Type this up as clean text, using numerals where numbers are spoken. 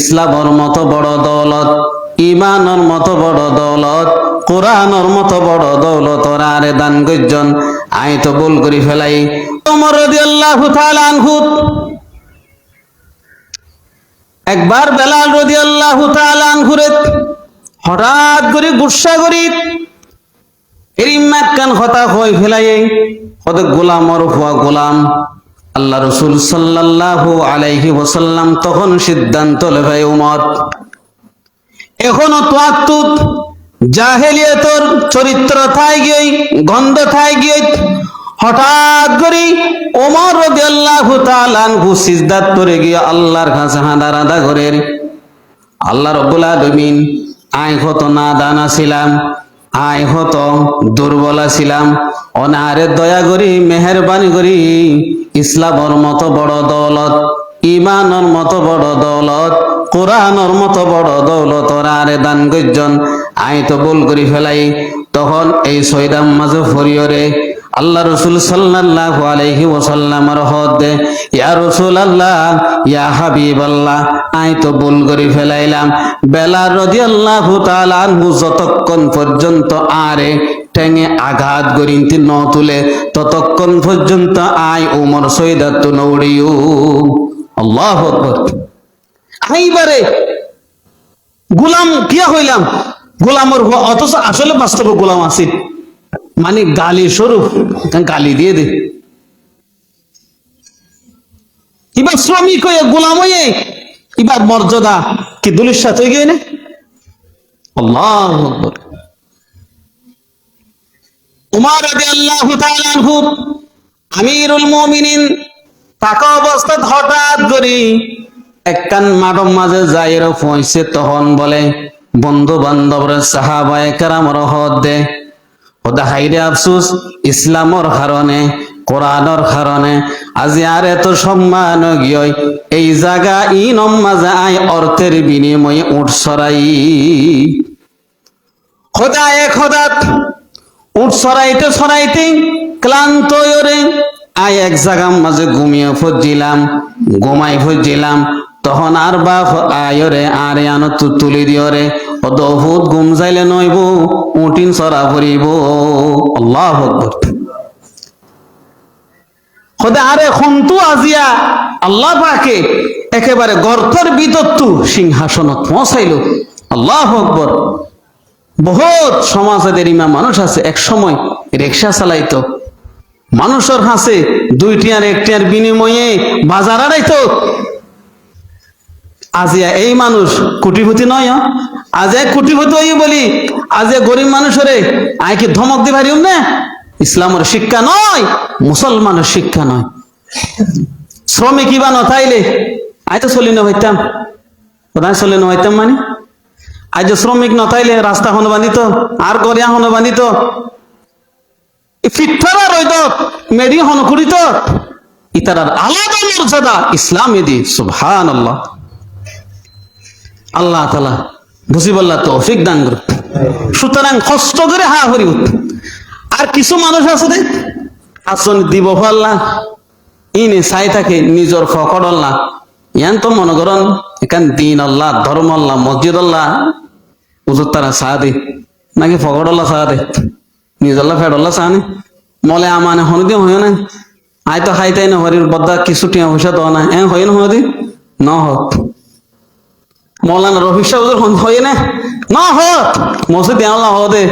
ইসলামের মতো বড় দৌলত, ইমানের মতো বড় দৌলত, কোরআনের মতো বড় দৌলত ওরা আরে দান করছেন। আই তো ভুল করে ফেলাই। ওমর রাদিয়াল্লাহু তাআলা আনহু একবার বেলাল রাদিয়াল্লাহু তাআলা আনহুরে হঠাৎ করে গুসা করি এরিমাত কান কথা হই ফেলাই কত গোলামর হুয়া গোলাম। আল্লাহ রাসূল সাল্লাল্লাহু আলাইহি ওয়াসাল্লাম তখন সিদ্ধান্ত লয় উম্মত এখনো তোয়াত্তুত জাহেলিয়াতের চরিত্র থাই গই, গন্ধ থাই গই। হঠাৎ করে ওমর রাদিয়াল্লাহু তাআলা আনহু সিজদাত করে গিয়ে আল্লাহর কাছে হাঁদা করেন, আল্লাহ রাব্বুল আলামিন আই কত নাদান ছিলাম, আই কত দুর্বল ছিলাম, অনারে দয়া করি মেহেরবানি করি ইসলামের মতো বড় দৌলত, ইমানের মতো বড় দৌলত, কোরআনের মতো বড় দৌলত ওরা আরে দান করছেন। আই তো ভুল করে ফেলাই। তখন এই সৈদাম মাঝে ফরিয়রে আল্লাহ রাসূল সাল্লাল্লাহু আলাইহি ওয়াসাল্লামের হদে, ইয়া রাসূলুল্লাহ, ইয়া হাবিবাল্লাহ, আই তো ভুল করে ফেলাইলাম। বেলাল রাদিয়াল্লাহু তাআলা আনহু যতক্ষণ পর্যন্ত আরে ঠেঙে আঘাত করিনতি ন তুলে ততক্ষণ পর্যন্ত আই ওমর সৈদাত নৌড়িও। আল্লাহু আকবার। আইবারে গোলাম কিয়া হইলাম, গোলামের অথচ আসলে বাস্তবে গোলাম আছি, মানে গালি স্বরূপ গালি দিয়ে দে। এবার শ্রমিক হয়ে গোলাম হয়ে এবার মর্যাদা কি দুলির সাথে হয়ে গিয়ে না। আল্লাহু আকবার। উমর রাদিয়াল্লাহু তাআলা আনহু আমিরুল মুমিনিন থাকা অবস্থায় হঠাৎ করে একখান মাঠের মাঝে যাইর পৌঁছে তখন বলে বন্ধু বান্ধবরা সাহাবায়ে কেরামর হদ দে ওদা হাইরে আফসোস ইসলামর কারণে কোরআনের কারণে আজি আর এত সম্মান গিয়ে এই জায়গা ইনম মাঝে আই অর্থের বিনিময়ে উঠ সরাই খোদা এক খোদাত উঠ সরাইতে সরাইতে ক্লান্ত হয়ে আই এক জায়গার মাঝে ঘুমিয়ে ফজিলাম, ঘুমাই ফজিলাম। তখন আর বাপ আয়রে আরে আনো তুলি দিয়রে অদহুত ঘুম যাইলে নইব উঠিন সরা ভরিব। আল্লাহু আকবার। খোদা আরে খন্তু আজিয়া আল্লাহ পাকে একেবারে গর্তের বিদত্তু সিংহাসনত পৌঁছাইল। আল্লাহু আকবার। বহুত সমাজের ইমাম মানুষ আছে এক সময় রিকশা চালাইতো, মানুষের হাসে 2 টিয়ার 1 টিয়ার বিনিময়ে বাজার আড়াইতো। আজিয়া এই মানুষ কোটিপতি নয়, আজ এক কোটিপতি হই বলি আজ গরিব মানুষরে আই কি ধমক দি পারিম না। ইসলামের শিক্ষা নয়, মুসলমানের শিক্ষা নয়। শ্রমিক ইবা নথাইলে আই তো চলি না হইতাম, কোথায় চলি না হইতাম মানে আজ শ্রমিক নথাইলে রাস্তা হন বান্ধিত আর গড়িয়া হন বান্ধিত ফিটফারা রইত মেডি হন করিত ইতারার আলাদা মর্যাদা ইসলামে দি। সুবহানাল্লাহ। আল্লাহ তাআলা বুঝিবল্লাহ তৌফিক দান করুক। সুতরাং কষ্ট করে হা হরি। আর কিছু মানুষ আছে রে আসন দিব আল্লাহ ইনে চাই থাকে নিজের ফকর আল্লাহ ইয়ান তো মনে করেন এখান দিন আল্লাহ ধর্ম আল্লাহ মসজিদ আল্লাহ উজুর তারা চা দে নাকি ফকর আল্লাহ চা দে নিজর আল্লাহ ফেড আল্লাহ চা নে মলে আমানে হন দি হয় না আয় তো খাইতাই না হরির বদা কিছু টিয়া পয়সা তো না এ হয় না হয় দি ন হত মৌলানা রফিক সাহেব হয় না না হত মসজিদ আল্লাহ হদে